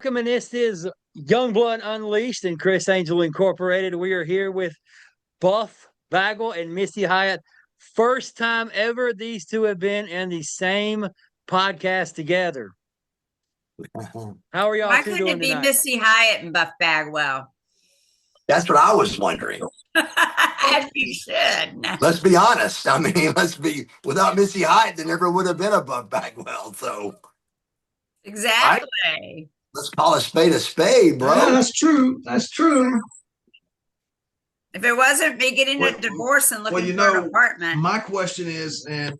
welcome, and this is Youngblood Unleashed and Chris Angel Incorporated. We are here with Buff Bagwell and Missy Hyatt. First time ever these two have been in the same podcast together. How are y'all Why two couldn't doing it be tonight? Missy Hyatt and Buff Bagwell? That's what I was wondering. As you should. Let's be honest. I mean, without Missy Hyatt, there never would have been a Buff Bagwell. So, Exactly. right? Let's call a spade, bro. Yeah, that's true. That's true. If it wasn't me getting a divorce and looking for an apartment. My question is, and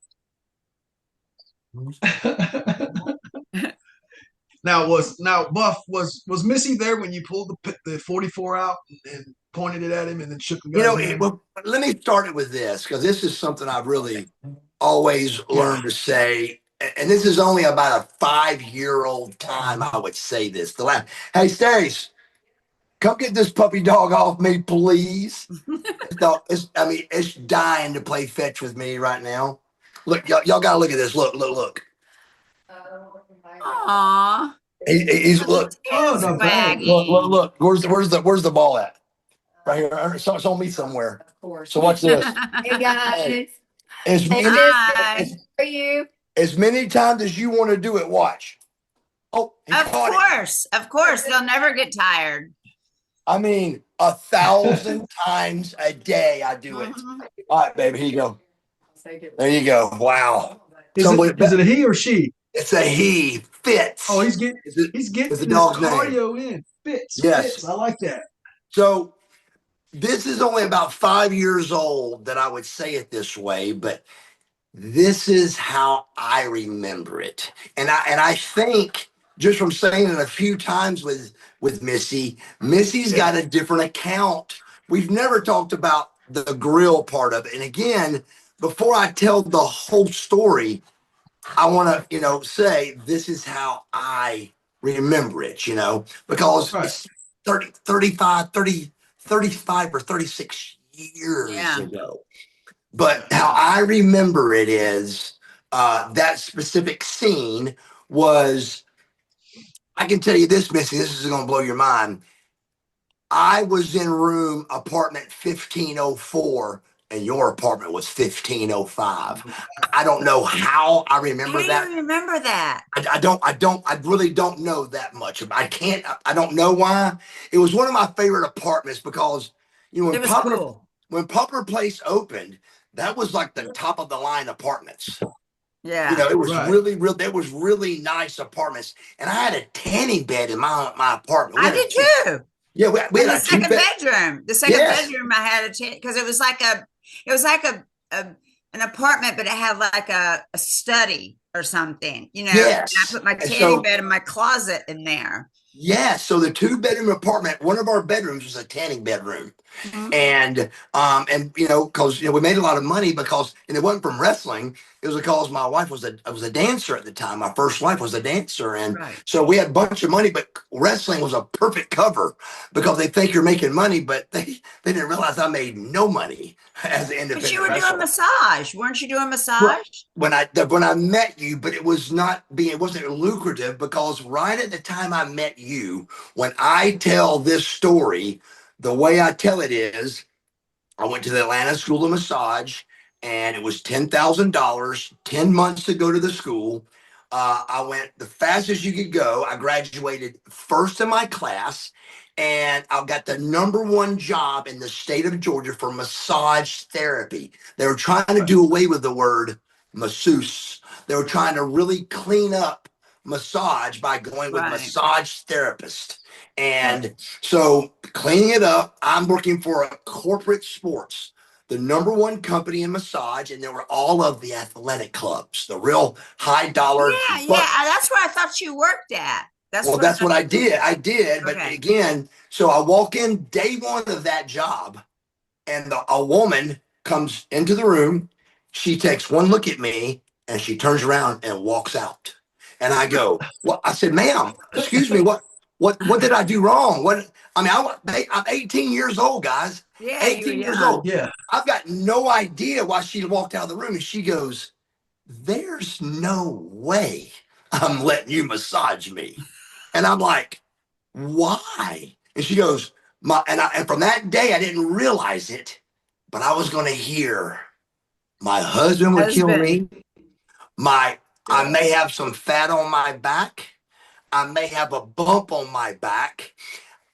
Buff, was Missy there when you pulled the 44 out and pointed it at him and then shook the guy's hand? Well, let me start it with this, because this is something I've really always learned to say, and this is only about a 5-year-old time I would say this. Hey, Stace, come get this puppy dog off me, please. It's dying to play fetch with me right now. Look, y'all gotta look at this. Look. Aww. He's look. Oh, no, Look. Where's the ball at? Right here. It's on me somewhere. Of course. So watch this. Hey guys. Hi. For you. As many times as you want to do it, watch. Oh, Of course. They'll never get tired. I mean, 1,000 times a day I do it. All right, baby, here you go. There you go. Wow. Is it a he or she? It's a he. Fitz. Oh, he's getting his cardio in. Fitz. Yes. Fitz. I like that. So this is only about 5 years old that I would say it this way, but this is how I remember it. And I think just from saying it a few times with Missy's got a different account. We've never talked about the grill part of it. And again, before I tell the whole story, I want to, say this is how I remember it, because it's 35 or 36 years ago. But how I remember it is that specific scene was, I can tell you this, Missy, this is going to blow your mind. I was in apartment 1504, and your apartment was 1505. I don't know how I remember that. How do you remember that? I really don't know that much. I don't know why. It was one of my favorite apartments because, when Poplar Place opened, that was like the top of the line apartments. Yeah. It was there was really nice apartments. And I had a tanning bed in my apartment. I did too. Yeah, we had the second bedroom. The second bedroom I had a tanning, because it was like an apartment, but it had like a study or something, Yes. And I put my tanning bed in my closet in there. Yeah, so the 2-bedroom apartment, one of our bedrooms was a tanning bedroom. Mm-hmm. And because we made a lot of money because, and it wasn't from wrestling, it was because my wife was a dancer at the time. My first wife was a dancer, and so we had a bunch of money, but wrestling was a perfect cover because they think you're making money, but they didn't realize I made no money as an independent. But you were wrestler. doing massage, weren't you doing massage? When I met you, but it wasn't lucrative because right at the time I met you, when I tell this story, the way I tell it is, I went to the Atlanta School of Massage, and it was $10,000, 10 months to go to the school. I went the fastest you could go. I graduated first in my class, and I got the #1 job in the state of Georgia for massage therapy. They were trying to do away with the word masseuse. They were trying to really clean up massage by going with massage therapist. And so cleaning it up, I'm working for a corporate sports, the #1 company in massage, and there were all of the athletic clubs, the real high dollar. Yeah, that's where I thought you worked at. That's what I did. But again, so I walk in day one of that job, and a woman comes into the room. She takes one look at me, and she turns around and walks out. And I go, "Well," I said, "Ma'am, excuse me, what did I do wrong? I'm 18 years old, guys. Yeah, 18 years old. Yeah. I've got no idea why she walked out of the room." And she goes, "There's no way I'm letting you massage me." And I'm like, why? And she goes, and from that day, I didn't realize it, but I was going to hear my husband would kill me. I may have some fat on my back. I may have a bump on my back.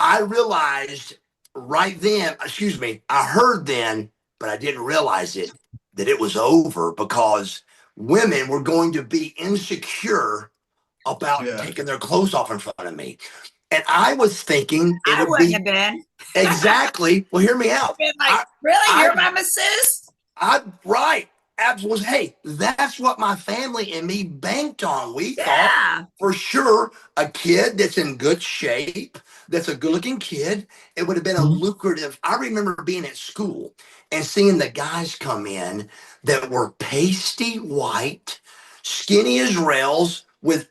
I realized right then, I heard then, but I didn't realize it, that it was over because women were going to be insecure about taking their clothes off in front of me. And I was thinking I wouldn't have been. Exactly. Well, hear me out. Like, really? You're my masseuse? Right. Absolutely. Hey, that's what my family and me banked on. We thought for sure a kid that's in good shape, that's a good looking kid, it would have been a lucrative. I remember being at school and seeing the guys come in that were pasty white, skinny as rails with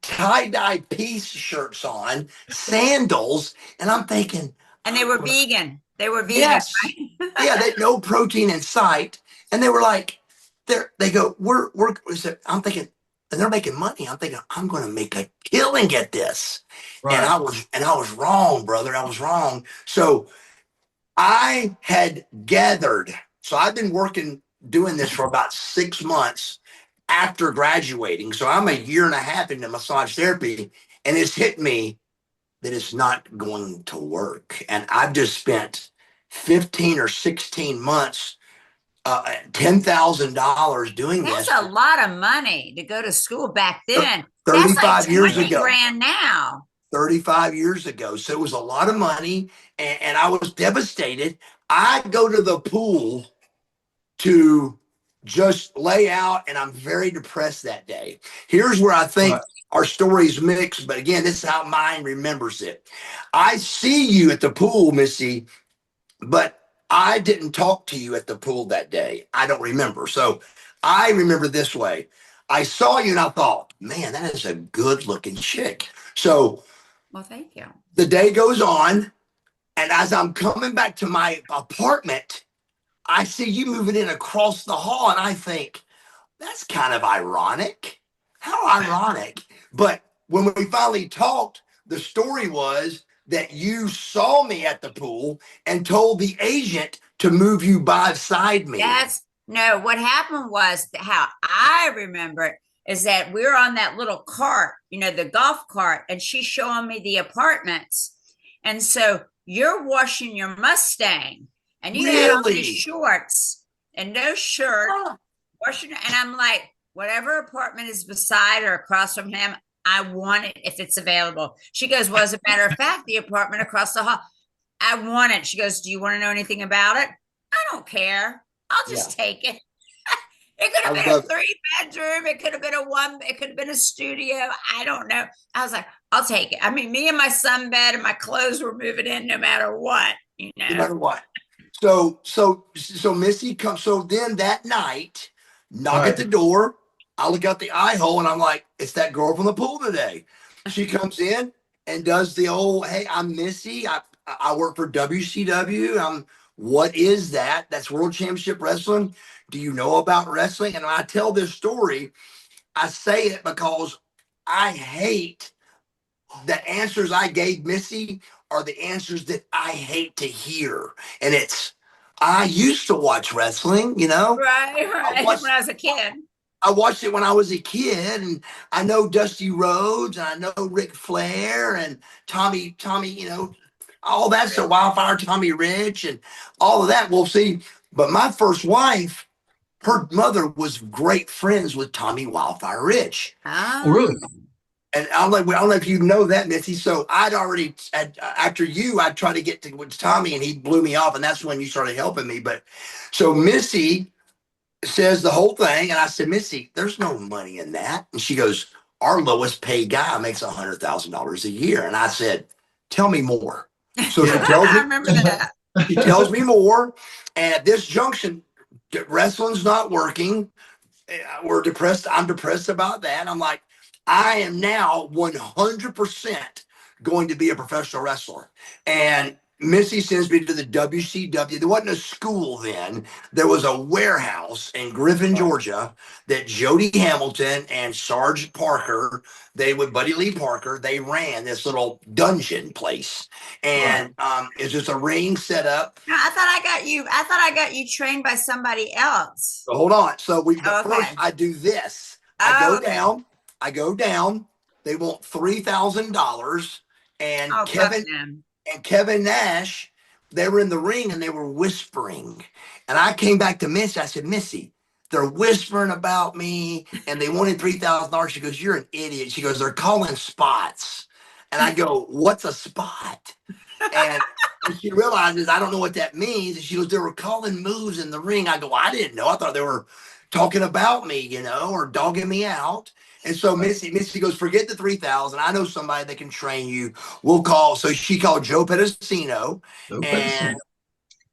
tie-dye piece shirts on, sandals, and I'm thinking. And they were vegan. They were vegan. Yes. Right? Yeah, they no protein in sight. And they were like, they go, I'm thinking, and they're making money. I'm thinking, I'm gonna make a killing at this. Right. And I was wrong, brother. I was wrong. So I had gathered, so I've been doing this for about 6 months after graduating. So I'm a year and a half into massage therapy, and it's hit me that it's not going to work. And I've just spent 15 or 16 months, $10,000 doing this. That's a lot of money to go to school back then. 35 That's like years 20 ago. grand now. 35 years ago. So it was a lot of money, and I was devastated. I go to the pool to just lay out, and I'm very depressed that day. Here's where I think our stories mix, but again, this is how mine remembers it. I see you at the pool, Missy, but I didn't talk to you at the pool that day. I don't remember. So I remember this way. I saw you and I thought, man, that is a good looking chick. So, well, thank you. The day goes on, and as I'm coming back to my apartment, I see you moving in across the hall, and I think, that's kind of ironic. How ironic. But when we finally talked, the story was that you saw me at the pool and told the agent to move you beside me. No, what happened was, how I remember it is that we were on that little cart, the golf cart, and she's showing me the apartments. And so you're washing your Mustang, and you had on these shorts and no shirt, washing, and I'm like, whatever apartment is beside or across from him, I want it if it's available. She goes, well, as a matter of fact, the apartment across the hall, I want it. She goes, do you want to know anything about it? I don't care. I'll just take it. It could have been a 3-bedroom. It could have been it could have been a studio. I don't know. I was like, I'll take it. I mean, me and my sunbed and my clothes were moving in no matter what, No matter what. So Missy comes. So then that night, knock at the door. I look out the eye hole and I'm like, it's that girl from the pool today. She comes in and does the old, hey, I'm Missy. I work for WCW. What is that? That's World Championship Wrestling. Do you know about wrestling? And when I tell this story, I say it because I hate the answers I gave Missy are the answers that I hate to hear. And I used to watch wrestling, Right. When I was a kid. I watched it when I was a kid, and I know Dusty Rhodes, and I know Ric Flair, and Tommy, all that stuff, Wildfire Tommy Rich, and all of that. We'll see. But my first wife, her mother was great friends with Tommy Wildfire Rich. Oh, really? And I don't know if you know that, Missy. So after you, I tried to get to Tommy, and he blew me off, and that's when you started helping me. But so Missy says the whole thing, and I said, Missy, there's no money in that. And she goes, our lowest paid guy makes $100,000 a year. And I said, tell me more. So she tells me, I remember that. She tells me more. And at this junction, wrestling's not working. We're depressed. I'm depressed about that. I'm like, I am now 100% going to be a professional wrestler. And Missy sends me to the WCW. There wasn't a school then. There was a warehouse in Griffin, Georgia, that Jody Hamilton and Sarge Parker, Buddy Lee Parker, they ran this little dungeon place. And it's just a ring set up. No, I thought I got you trained by somebody else. So hold on. So Okay. first I do this. I go down. They want $3,000. And Kevin Nash, they were in the ring and they were whispering. And I came back to Missy. I said, Missy, they're whispering about me and they wanted $3,000. She goes, you're an idiot. She goes, they're calling spots. And I go, what's a spot? And she realizes I don't know what that means. And she goes, they were calling moves in the ring. I go, I didn't know. I thought they were talking about me, or dogging me out. And so Missy goes, forget the 3,000. I know somebody that can train you. We'll call. So she called Joe Pedicino. And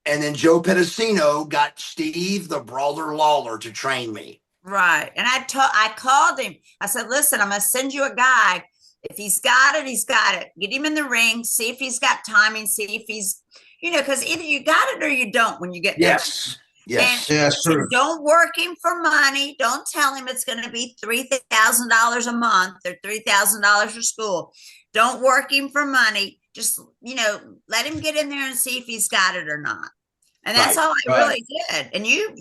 then Joe Pedicino got Steve the Brawler Lawler to train me. Right. And I called him. I said, listen, I'm going to send you a guy. If he's got it, he's got it. Get him in the ring. See if he's got timing. See if he's, because either you got it or you don't when you get there. Yes. Yeah, that's true. Don't work him for money. Don't tell him it's going to be $3,000 a month or $3,000 for school. Don't work him for money. Just, let him get in there and see if he's got it or not. And that's all I really did. And you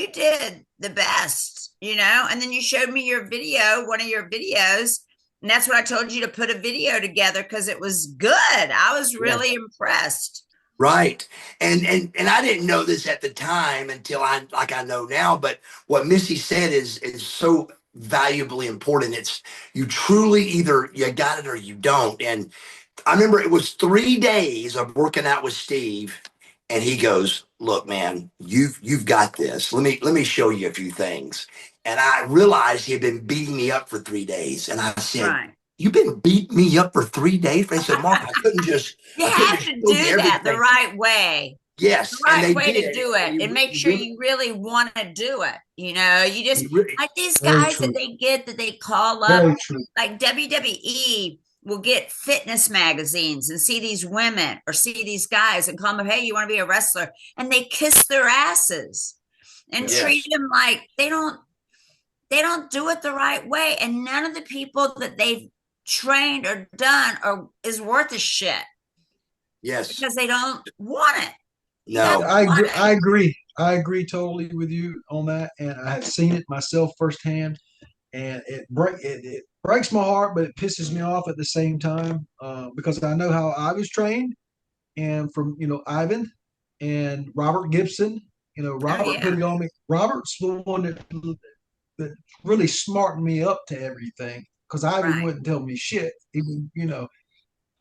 did the best, and then you showed me one of your videos. And that's what I told you to put a video together because it was good. I was really impressed. Right. And I didn't know this at the time until I know now, but what Missy said is so valuably important. It's you truly either you got it or you don't. And I remember it was 3 days of working out with Steve and he goes, look, man, you've got this. Let me show you a few things. And I realized he had been beating me up for 3 days. And I said, You've been beating me up for 3 days? I said, Mark, I couldn't just. You have to do that the right way. Yes. The right way to do it and make sure you really want to do it. You just like these guys that they call up, like WWE will get fitness magazines and see these women or see these guys and call them, hey, you want to be a wrestler? And they kiss their asses and treat them like they don't do it the right way. And none of the people that they've trained or done is worth a shit. Yes. Because they don't want it. No. I agree. I agree totally with you on that. And I have seen it myself firsthand. And it breaks my heart, but it pisses me off at the same time because I know how I was trained and from, Ivan and Robert Gibson, Robert put it on me. Robert's the one that really smartened me up to everything because Ivan wouldn't tell me shit. Even,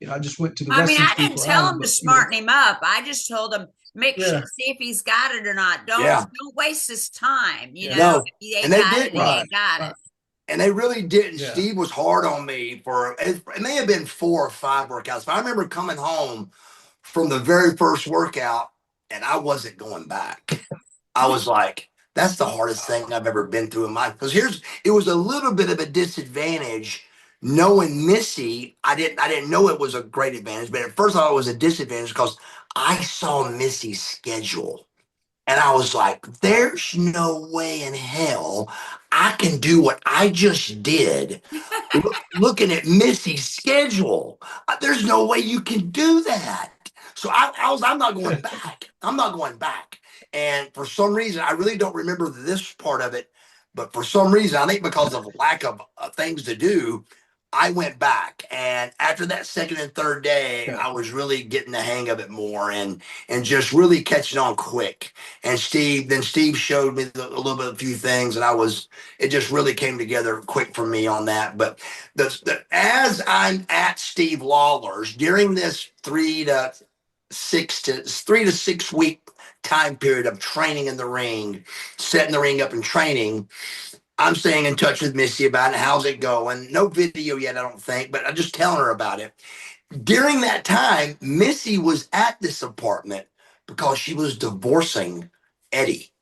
I just went to the wrestling I didn't tell him to smarten him up. I just told him, see if he's got it or not. Don't waste his time. No. And they did. Got it. And they really didn't. Yeah. Steve was hard on me it may have been 4 or 5 workouts, but I remember coming home from the very first workout and I wasn't going back. I was like, that's the hardest thing I've ever been through in my, because it was a little bit of a disadvantage knowing Missy. I didn't know it was a great advantage, but at first I thought it was a disadvantage because I saw Missy's schedule. And I was like, there's no way in hell I can do what I just did looking at Missy's schedule. There's no way you can do that. So I'm not going back. I'm not going back. And for some reason, I really don't remember this part of it. But for some reason, I think because of lack of things to do, I went back, and after that second and third day, I was really getting the hang of it more and just really catching on quick. And Steve showed me a little bit, a few things, and it just really came together quick for me on that. But as I'm at Steve Lawler's during this 3 to 6 week time period of training in the ring, setting the ring up and training, I'm staying in touch with Missy about it. How's it going? No video yet, I don't think, but I'm just telling her about it. During that time, Missy was at this apartment because she was divorcing Eddie.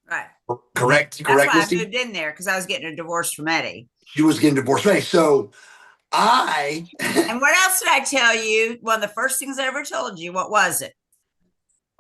Right. Correct. That's why Missy? I moved in there because I was getting a divorce from Eddie. She was getting divorced from Eddie. So I And what else did I tell you? One of the first things I ever told you. What was it?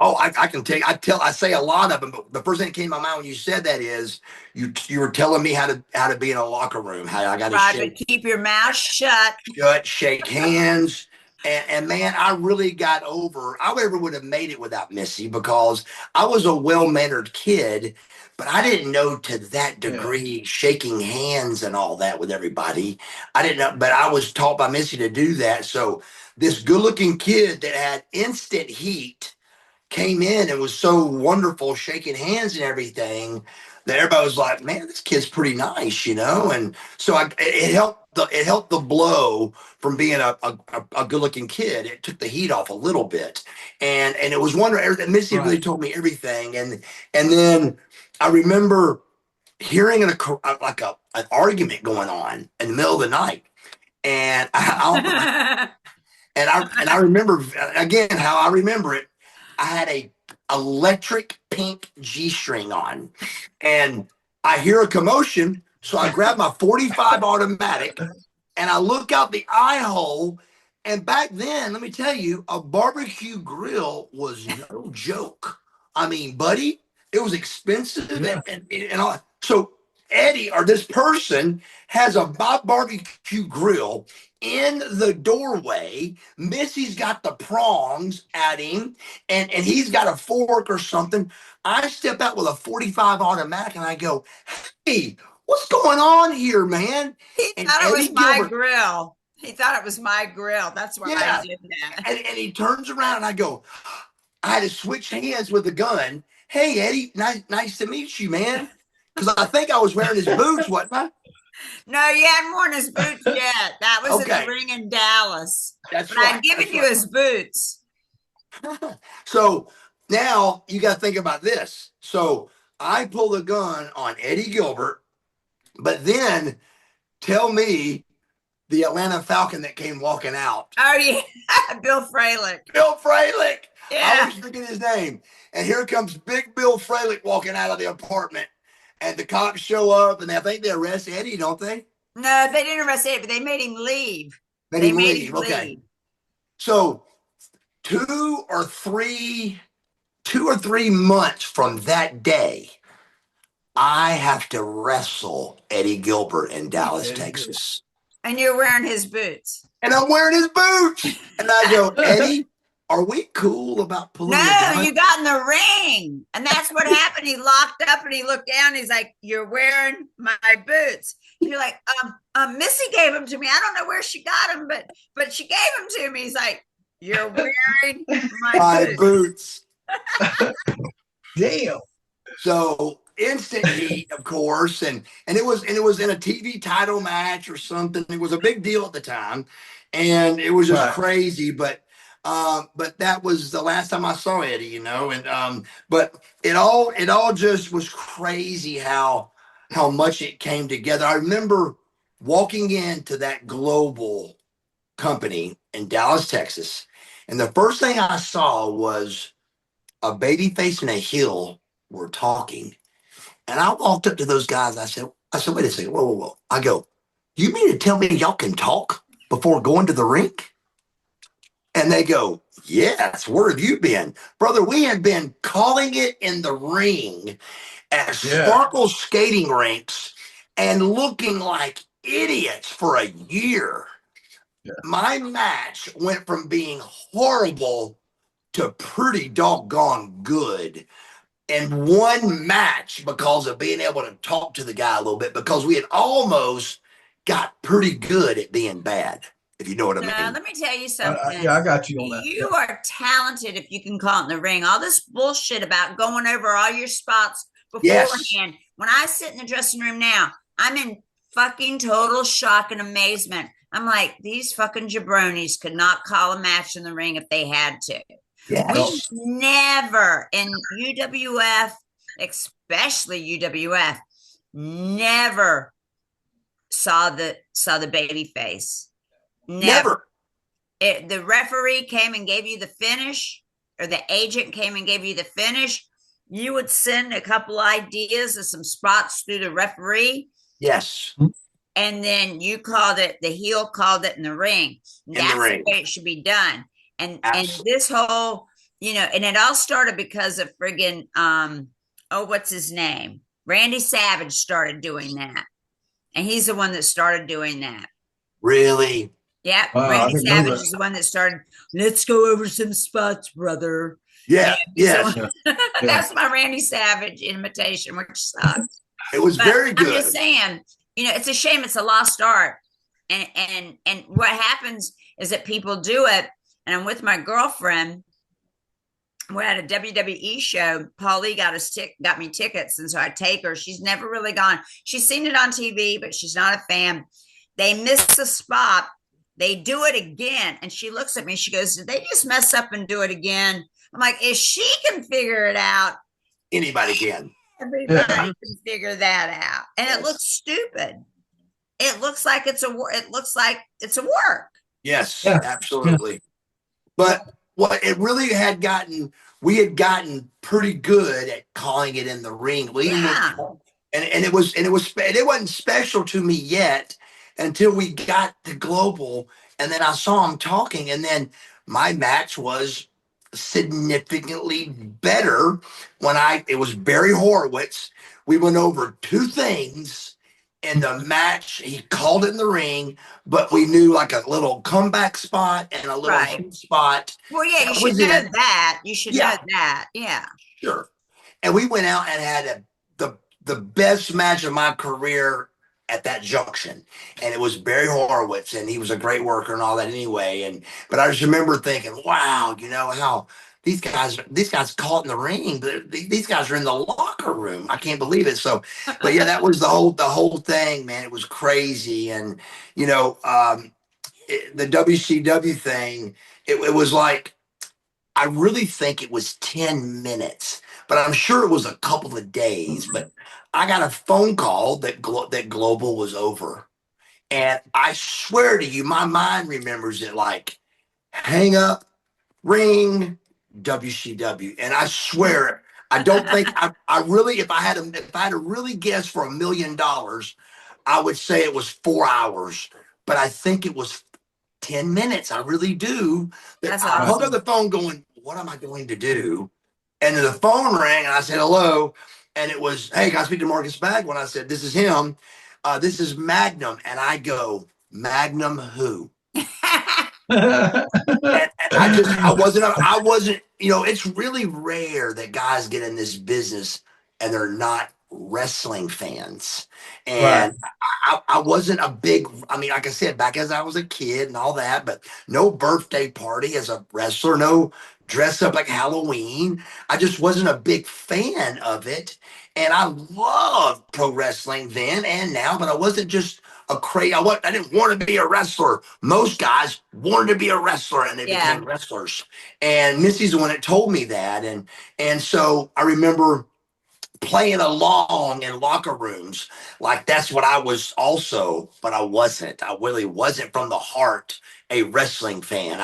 Oh, I can take. I say a lot of them, but the first thing that came to my mind when you said that is you were telling me how to be in a locker room, how I got to Right, but keep your mouth shut. shake hands, and man, I really got over. I never would have made it without Missy because I was a well mannered kid, but I didn't know to that Yeah. degree shaking hands and all that with everybody. I didn't know, but I was taught by Missy to do that. So this good looking kid that had instant heat came in and was so wonderful, shaking hands and everything, that everybody was like, "Man, this kid's pretty nice," you know. And so it helped the blow from being a good looking kid. It took the heat off a little bit, and it was wonderful. Missy Right. really told me everything, and then I remember hearing an argument going on in the middle of the night, and I remember again how I remember it. I had a electric pink G string on, and I hear a commotion, so I grab my 45 automatic and I look out the eye hole. And back then, let me tell you, a barbecue grill was no joke. I mean, buddy, it was expensive Yeah. and all. So Eddie or this person has a barbecue grill in the doorway. Missy's got the prongs at him, and he's got a fork or something. I step out with a 45 automatic and I go, "Hey, what's going on here, man?" He And thought it was Eddie my Gilbert, grill. He thought it was my grill. That's why I yeah. did that. And he turns around and I go, I had to switch hands with the gun. "Hey, Eddie, nice to meet you, man." Because I think I was wearing his boots, wasn't I? No, you hadn't worn his boots yet. That was in the Okay, ring in Dallas. that's But I'd right. given That's you right. his boots. So now you got to think about this. So I pull the gun on Eddie Gilbert, but then tell me the Atlanta Falcon that came walking out. Oh, yeah. Bill Fralick. Bill Fralick. I Yeah. always forget his name. And here comes big Bill Fralick walking out of the apartment. And the cops show up and I think they arrest Eddie, don't they? No, they didn't arrest Eddie, but they made him leave. Let They him made him leave. Okay. leave. So 2 or 3 months from that day, I have to wrestle Eddie Gilbert in Dallas, Eddie Gilbert. Texas. And you're wearing his boots. And I'm wearing his boots. And I go, "Eddie, are we cool about pulling the No, gun?" you got in the ring. And that's what happened. He locked up and he looked down. He's like, "You're wearing my boots." And you're like, Missy gave them to me. I don't know where she got them, but she gave them to me. He's like, "You're wearing my My boots." boots. Damn. So instant heat, of course, and it was in a TV title match or something. It was a big deal at the time, and it was just Right. crazy. But that was the last time I saw Eddie, you know. And but it all just was crazy how much it came together. I remember walking into that global company in Dallas, Texas, and the first thing I saw was a baby face and a heel were talking. And I walked up to those guys. I said, "Wait a second, whoa, whoa, whoa." I go, "You mean to tell me y'all can talk before going to the rink?" And they go, "Yes, where have you been?" Brother, we have been calling it in the ring at Yeah. Sparkle skating rinks and looking like idiots for a year. Yeah. My match went from being horrible to pretty doggone good in one match because of being able to talk to the guy a little bit because we had almost got pretty good at being bad, if you know what I Now, mean. let me tell you something. Yeah, I got you on that. You are talented if you can call it in the ring. All this bullshit about going over all your spots beforehand. Yes. When I sit in the dressing room now, I'm in fucking total shock and amazement. I'm like, these fucking jabronis could not call a match in the ring if they had to. We Yes. never in UWF, especially UWF, never saw the baby face. Never. The referee came and gave you the finish, or the agent came and gave you the finish. You would send a couple ideas of some spots through the referee. Yes. and then you called it, the heel called it in the ring. In the That's ring. the way it should be done. And Absolutely. this whole, and it all started because of friggin' what's his name? Randy Savage started doing that. And he's the one that started doing that. Really? Yeah, Wow, I Randy didn't know Savage that. is the one that started. Let's go over some spots, brother. Yeah. He's the Yes. one- Yeah. That's my Randy Savage imitation, which sucks. It was But very I'm good. just saying, it's a shame. It's a lost art. And what happens is that people do it. And I'm with my girlfriend. We're at a WWE show. Paulie got me tickets, and so I take her. She's never really gone. She's seen it on TV, but she's not a fan. They miss a spot. They do it again, and she looks at me. She goes, "Did they just mess up and do it again?" I'm like, "If she can figure it out, Anybody can. everybody Yeah. can figure that out." And it looks stupid. It looks like it's a work. Yes, Yeah. absolutely. But what it really had gotten, we had gotten pretty good at calling it in the ring. We Yeah. and it wasn't special to me yet until we got to Global, and then I saw him talking, and then my match was significantly better when it was Barry Horowitz. We went over two things in the match. He called it in the ring, but we knew like a little comeback spot and a little Right. heat spot. Well, yeah, you That should was know it. that. You should Yeah. know that. Yeah. Sure. And we went out and had the best match of my career at that junction. And it was Barry Horowitz, and he was a great worker and all that anyway. But I just remember thinking, wow, how these guys caught in the ring, but these guys are in the locker room. I can't believe it. So, but yeah, that was the whole thing, man. It was crazy. And the WCW thing, it was like, I really think it was 10 minutes, but I'm sure it was a couple of days. But I got a phone call that Global was over. And I swear to you, my mind remembers it like hang up, ring, WCW. And I swear, I don't think I really, if I had to really guess for $1,000,000, I would say it was 4 hours. But I think it was 10 minutes. I really do. That's I hung awesome. up the phone going, what am I going to do? And then the phone rang and I said, hello. And it was, hey, can I speak to Marcus Bagwell? And I said, this is him. This is Magnum. And I go, Magnum who? And I wasn't, it's really rare that guys get in this business and they're not wrestling fans. And I wasn't a big, like I said, back as I was a kid and all that, but no birthday party as a wrestler, no dress up like Halloween. I just wasn't a big fan of it. And I loved pro wrestling then and now, but I wasn't just I didn't want to be a wrestler. Most guys wanted to be a wrestler and they Yeah. became wrestlers. And Missy's the one that told me that. And so I remember playing along in locker rooms like that's what I was also, but I wasn't. I really wasn't from the heart a wrestling fan.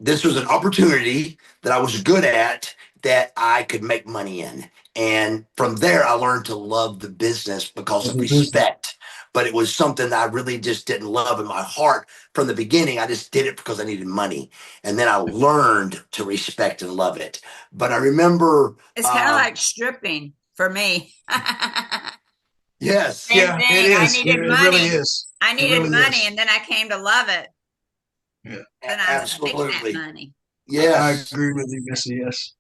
This was an opportunity that I was good at that I could make money in. And from there, I learned to love the business because of respect. But it was something that I really just didn't love in my heart from the beginning. I just did it because I needed money. And then I learned to respect and love it. But I remember. It's kind of like stripping for me. Yes. Same Yeah, thing. it is. I needed It money. really is. I needed really money, is. and then I came to love it. Yeah. Then I was making that Absolutely. money. Yes. I agree with you, Missy. Yes.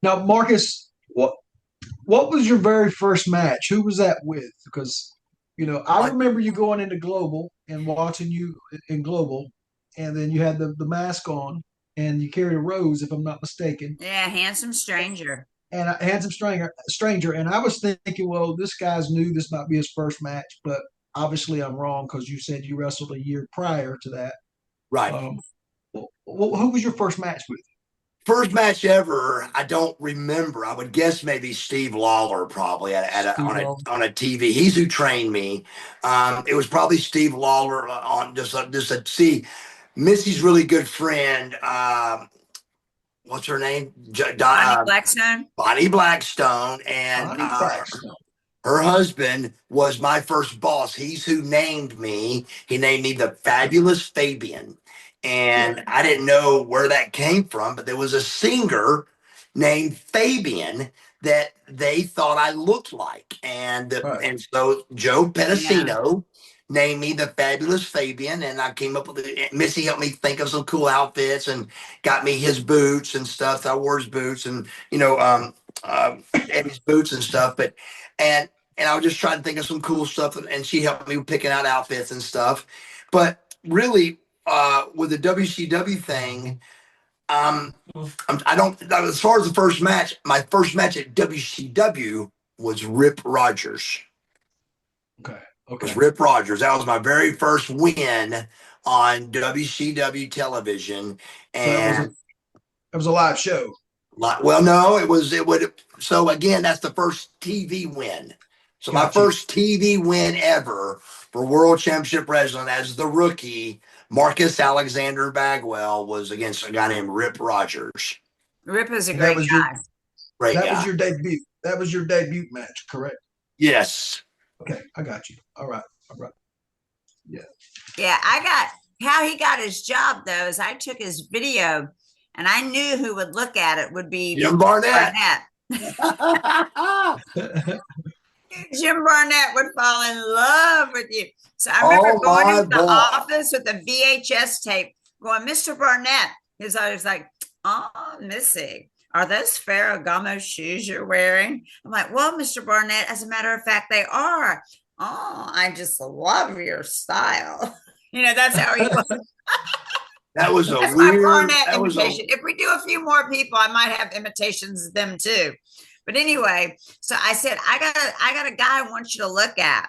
Now, Marcus, what was your very first match? Who was that with? Because I remember you going into Global and watching you in Global, and then you had the mask on and you carried a rose, if I'm not mistaken, Yeah, handsome stranger. and a handsome stranger. And I was thinking, well, this guy's new. This might be his first match, but obviously I'm wrong because you said you wrestled a year prior to that. Right. Who was your first match with? First match ever, I don't remember. I would guess maybe Steve Lawler, probably on a TV. He's who trained me. It was probably Steve Lawler on just to see Missy's really good friend. What's her name? Bonnie Blackstone. Bonnie Blackstone, and Bonnie Blackstone. her husband was my first boss. He's who named me. He named me the Fabulous Fabian. And I didn't know where that came from, but there was a singer named Fabian that they thought I looked like. Right. And so Joe Yeah. Pedicino named me the Fabulous Fabian, and I came up with it. Missy helped me think of some cool outfits and got me his boots and stuff. I wore his boots and, Eddie's boots and stuff. And I was just trying to think of some cool stuff, and she helped me with picking out outfits and stuff. But really, with the WCW thing, I don't. As far as the first match, my first match at WCW was Rip Rogers. Okay. It was Rip Rogers. That was my very first win on WCW television, and It was a live show. well, no, it would. So again, that's the first TV win. So my first TV win ever for World Championship Wrestling as the rookie, Marcus Alexander Bagwell, was against a guy named Rip Rogers. Rip is a great guy. That was your debut. That was your debut match, correct? Yes. Okay, I got you. All right. Yeah. Yeah, how he got his job though is I took his video and I knew who would look at it would be Jim Barnett. Jim Barnett would fall in love with you. So I remember going into the office with the VHS tape going, Mr. Barnett. He's always like, oh, Missy, are those Ferragamo shoes you're wearing? I'm like, well, Mr. Barnett, as a matter of fact, they are. Oh, I just love your style. That's how he was. That was That's my Barnett imitation. If we do a few more people, I might have imitations of them too. But anyway, so I said, I got a guy I want you to look at.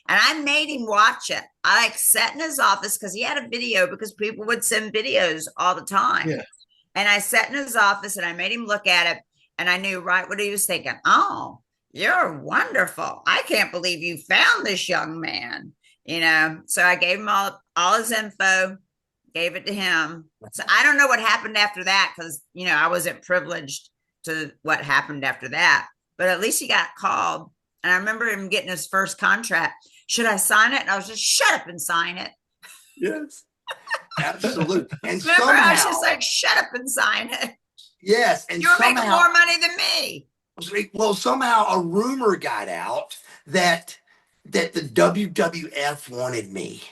And I made him watch it. I sat in his office because he had a video because people would send videos all the time. Yeah. And I sat in his office and I made him look at it. And I knew right what he was thinking. Oh, you're wonderful. I can't believe you found this young man. So I gave him all his info, gave it to him. So I don't know what happened after that because, I wasn't privileged to what happened after that. But at least he got called. And I remember him getting his first contract. Should I sign it? And I was just, shut up and sign it. Yes, absolutely. And remember, somehow, I was just like, shut up and sign it. Yes. And you're making more money than me. Well, somehow a rumor got out that the WWF wanted me.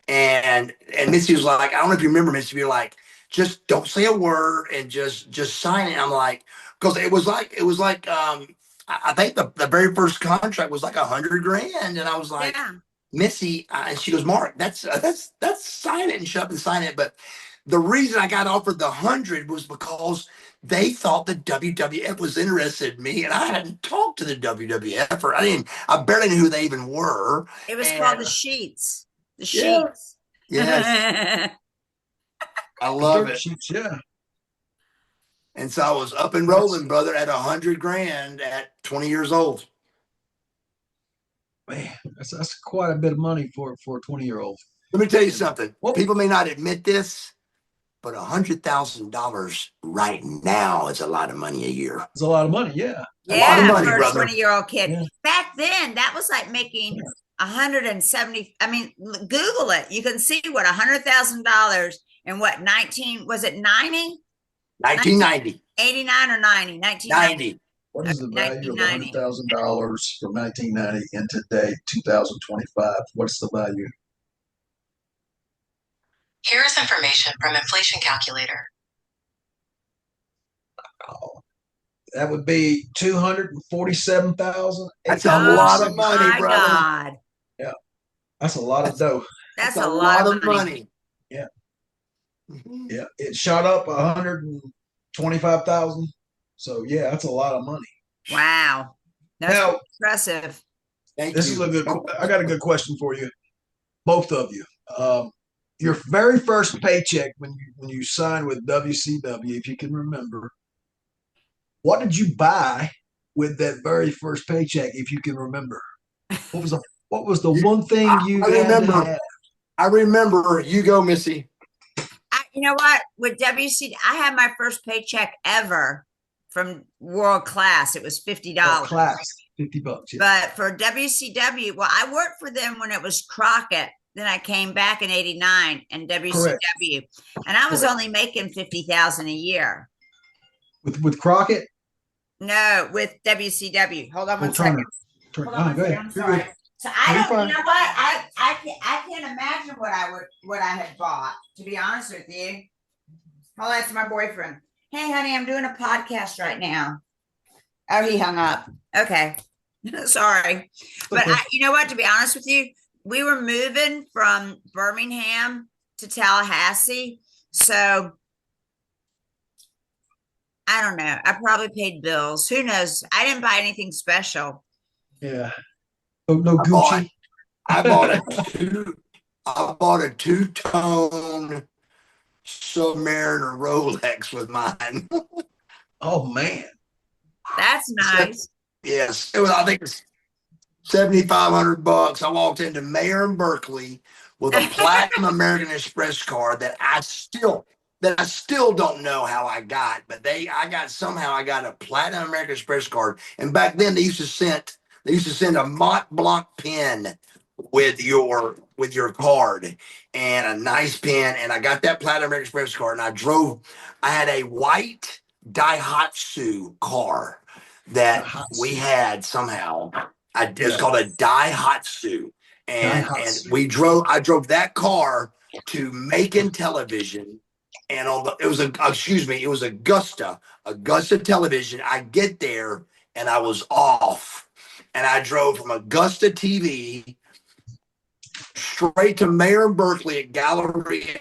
And Missy was like, I don't know if you remember, Missy, you're like, just don't say a word and just sign it. I'm like, because it was like I think the very first contract was like $100,000, and I was like, yeah. Missy, and she goes, Mark, that's sign it and shut up and sign it. But the reason I got offered the 100 was because they thought the WWF was interested in me, and I hadn't talked to the WWF, or I barely knew who they even were. It was called the Sheets. The Sheets. Yes. I love it. Sheets, yeah. And so I was up and rolling, brother, at $100,000 at 20 years old. Man, that's quite a bit of money for a 20-year-old. Let me tell you something. People may not admit this, but $100,000 right now is a lot of money a year. It's a lot of money, yeah. Yeah, a lot of money, for a brother. 20-year-old kid. Yeah. Back then, that was like making 170. I mean, Google it. You can see what $100,000 and what 19 was it 90? 1990. 89 or 90? 1990. What is the value of $100,000 from 1990 and today, 2025? What's the value? Here is information from Inflation Calculator. Oh, that would be $247,000. That's a lot of money, brother. God. Yeah, that's a lot of dough. That's a lot of money. Yeah, yeah. It shot up 125,000. So yeah, that's a lot of money. Wow, that's impressive. This is a good. I got a good question for you, both of you. Your very first paycheck when you signed with WCW, if you can remember, what did you buy with that very first paycheck? If you can remember, what was the one thing you had? I remember. You go, Missy. You know what? With WCW, I had my first paycheck ever from World Class. It was $50. Class. $50. Yeah. But for WCW, well, I worked for them when it was Crockett. Then I came back in '89 and WCW, Correct. and I was Correct. only making $50,000 a year. With Crockett. No, with WCW. Hold on one Turner. second. Hold on one Go second. ahead. I'm sorry. So I You're don't. fine. You know what? I can't imagine what I had bought. To be honest with you. Hold on, it's my boyfriend. Hey, honey, I'm doing a podcast right now. Oh, he hung up. Okay. Sorry. But Okay. you know what? To be honest with you, we were moving from Birmingham to Tallahassee. So I don't know. I probably paid bills. Who knows? I didn't buy anything special. Yeah. No Gucci. I bought a two-tone Submariner Rolex with mine. Oh man. That's nice. Yes, it was. I think it's $7,500. I walked into Mayor in Berkeley with a platinum American Express card that I still don't know how I got, but I got a platinum American Express card. And back then they used to send a Mont Blanc pen with your card and a nice pen. And I got that platinum American Express card, and I had a white Daihatsu car that we had somehow. It's called a Daihatsu, and I drove that car to Macon Television, and it was Augusta Television. I get there and I was off, and I drove from Augusta TV straight to Mayor in Berkeley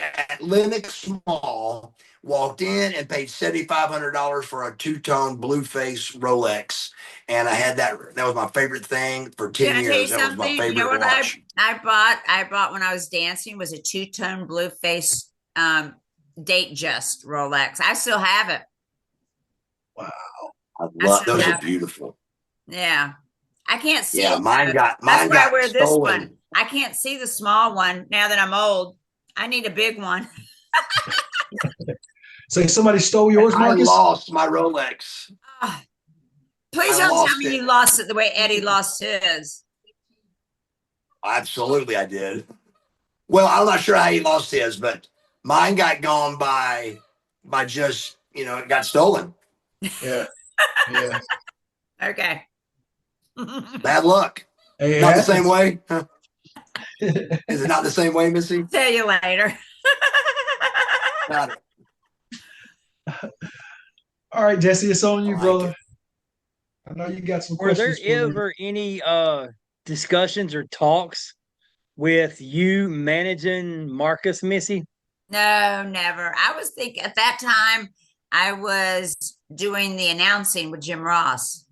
at Lenox Mall. Walked in and paid $7,500 for a two-tone blue face Rolex, and I had that. That was my favorite thing for 10 Can I tell you years. That was my something? favorite You know what watch. I bought when I was dancing was a two-tone blue face date just Rolex. I still have it. Wow. I love those. Are beautiful. Yeah. I can't see Yeah, it. mine got That's why I wear stolen. this one. I can't see the small one now that I'm old. I need a big one. So somebody stole yours, Marcus? I lost my Rolex. Please don't tell me you lost it the way Eddie lost his. Absolutely, I did. Well, I'm not sure how he lost his, but mine got gone by just, it got stolen. Yeah. Yeah. Okay. Bad luck. Hey, not the same way? Is it not the same way, Missy? Tell you later. Got it. All right, Jesse, it's on you, I like brother. it. I know you got some Were there questions for me. ever any discussions or talks with you managing Marcus, Missy? No, never. I was thinking at that time I was doing the announcing with Jim Ross.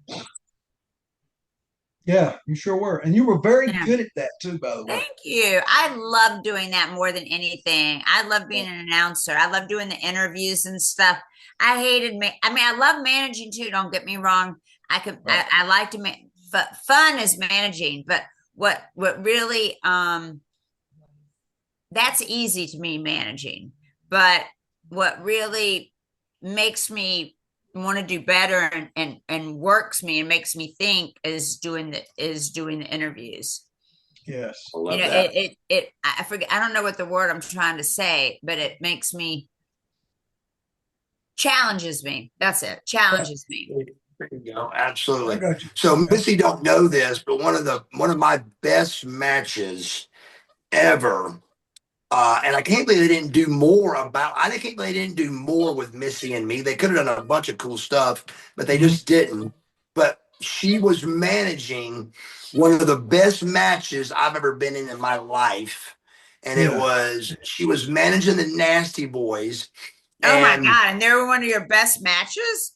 Yeah, you sure were. And you were very good at that too, by the way. Thank you. I love doing that more than anything. I love being an announcer. I love doing the interviews and stuff. I hated I love managing too, don't get me wrong. I like to but fun is managing, but what really that's easy to me, managing. But what really makes me want to do better and works me and makes me think is doing the interviews. Yes. I love that. I forget, I don't know what the word I'm trying to say, but it makes me challenges me. That's it. Challenges me. There you go. Absolutely. I got you. So Missy don't know this, but one of my best matches ever. And I can't believe they didn't do more with Missy and me. They could have done a bunch of cool stuff, but they just didn't. But she was managing one of the best matches I've ever been in my life. And she was managing the Nasty Boys. Oh my God. And they were one of your best matches?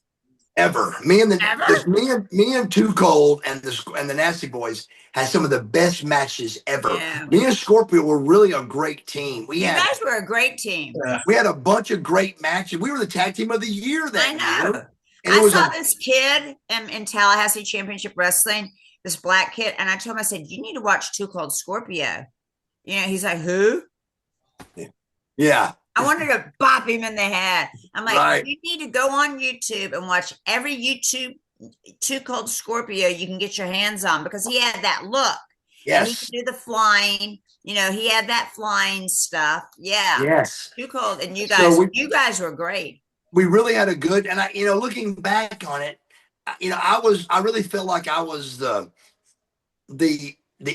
Ever. Me and Too Cold and the Nasty Boys had some of the best matches ever. Yeah. Me and Scorpio were really a great team. You guys were a great team. We had a bunch of great matches. We were the tag team of the year that year. And I saw this kid in Tallahassee Championship Wrestling, this black kid, and I told him, I said, you need to watch Too Cold Scorpio. He's like, who? Yeah. I wanted to bop him in the head. I'm like, You need to go on YouTube and watch every YouTube Too Cold Scorpio you can get your hands on, because he had that look and he Yes. could do the flying. He had that flying stuff. Yeah. Yes. Too Cold. And So you guys were great. we really had a good, and looking back on it, I really felt like I was the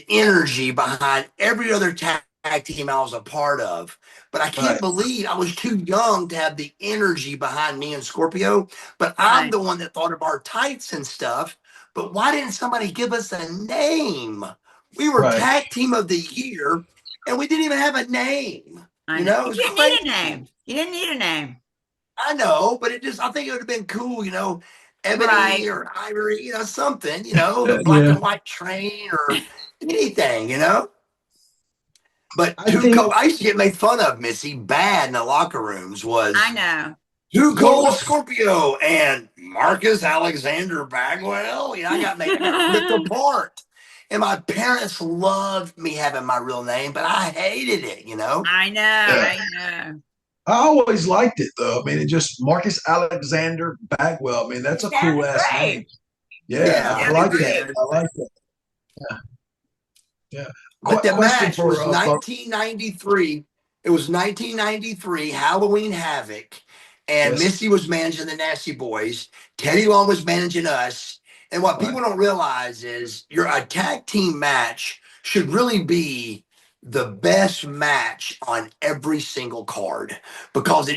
energy behind every other tag team I was a part of. But I can't Right. believe I was too young to have the energy behind me and Scorpio. But I'm Right. the one that thought of our tights and stuff. But why didn't somebody give us a name? We were Right. tag team of the year, and we didn't even have a name. I know. It You was didn't need a crazy. name. You didn't need a name. I know, but I think it would have been cool, Ebony Right. or Ivory, something, the black Yeah. and white train or anything. But I think I used to get made fun of, Missy, bad in the locker rooms I was know. Too Cold well, Scorpio and Marcus Alexander Bagwell. I got ripped apart. And my parents loved me having my real name, but I hated it. I know. yeah. I know. I always liked it though. I mean, it just Marcus Alexander Bagwell. I mean, that's It a cool sounded ass name. great. Yeah, Yeah, I Sounded like it that. great. did. I like that. Yeah. Yeah. But the Question match for was 1993. It was 1993 Halloween Havoc, and yes. Missy was managing the Nasty Boys. Teddy Long was managing us. And what Right. people don't realize is your a tag team match should really be the best match on every single card, because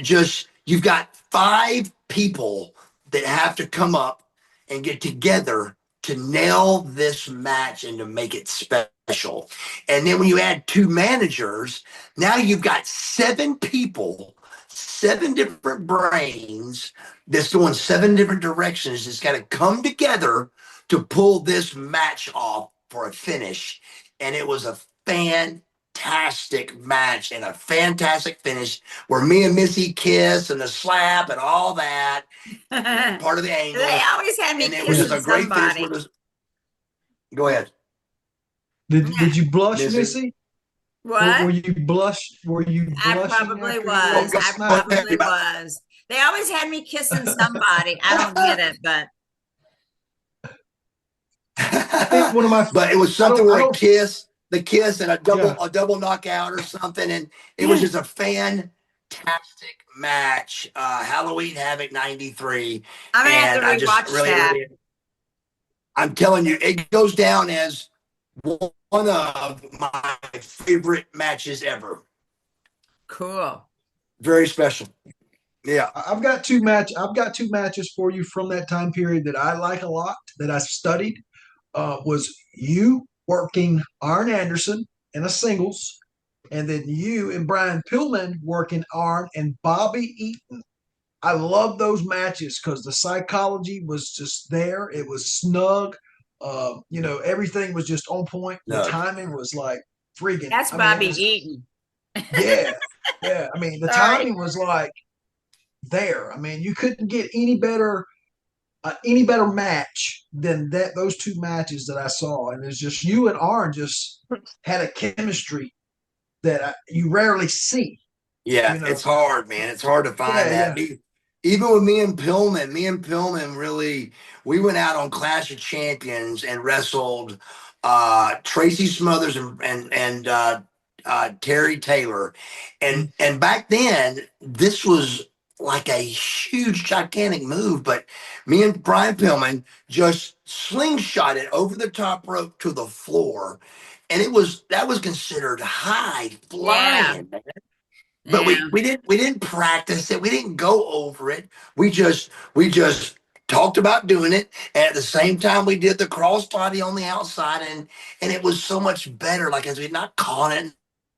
you've got 5 people that have to come up and get together to nail this match and to make it special. And then when you add 2 managers, now you've got 7 people, 7 different brains that's going 7 different directions. It's got to come together to pull this match off for a finish. And it was a fantastic match and a fantastic finish where me and Missy kiss and the slap and all that, part of the angle. They always had me And it was just kissing a great finish. somebody. Go ahead, Did you blush, Missy. Missy? Were What? you blush? Were you I blushing probably after you Oh, was. ate the I go smack? ahead. probably was. They always had me kissing somebody. I don't get it, but I think one of my But it was I something where don't the kiss and yeah. a double knockout or something, and it was just a fantastic match. Halloween Havoc '93, I'm gonna have to and I just rewatch that. I'm telling you, it goes down as one of my favorite matches ever. Cool. Very special. Yeah. I've got two matches for you from that time period that I like a lot that I studied. Was you working Arn Anderson in a singles, and then you and Brian Pillman working Arn and Bobby Eaton. I love those matches because the psychology was just there. It was snug. Everything was just on point. The No. timing was like freaking. That's I mean, it Bobby was Eaton. yeah, yeah. I mean, the Sorry. timing was like there. I mean, you couldn't get any better match than that. Those 2 matches that I saw, and it's just you and Arn just had a chemistry that you rarely see. Yeah, You know, it's hard, man. It's hard to find yeah, that. yeah. Even with me and Pillman really, we went out on Clash of Champions and wrestled Tracy Smothers and Terry Taylor. And back then, this was like a huge, gigantic move. But me and Brian Pillman just slingshot it over the top rope to the floor. And that was considered high Yeah. flying. But Yeah. we didn't practice it. We didn't go over it. We just talked about doing it. And at the same time we did the crossbody on the outside, and it was so much better. Like, as we not calling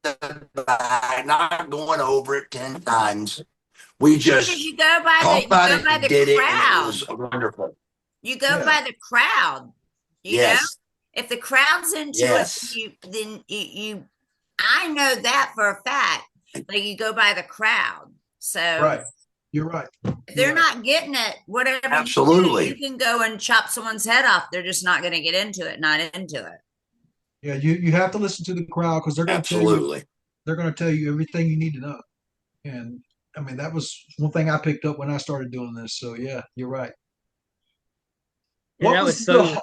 it back, not going over it 10 times. We Because just you go by talked about it the and did it, and it crowd. was wonderful. You go Yeah. by the crowd. You know, Yes. if the crowd's into Yes. it, then you. I know that for a fact. Like, you go by the crowd. So Right. You're right. if they're You're not getting it, whatever Absolutely. you do, you can go and chop someone's head off. They're just not going to get into it. Not into it. Yeah, you have to listen to the crowd because Absolutely. they're going to tell you everything you need to know. And I mean, that was one thing I picked up when I started doing this. So yeah, you're right. And What that was was the so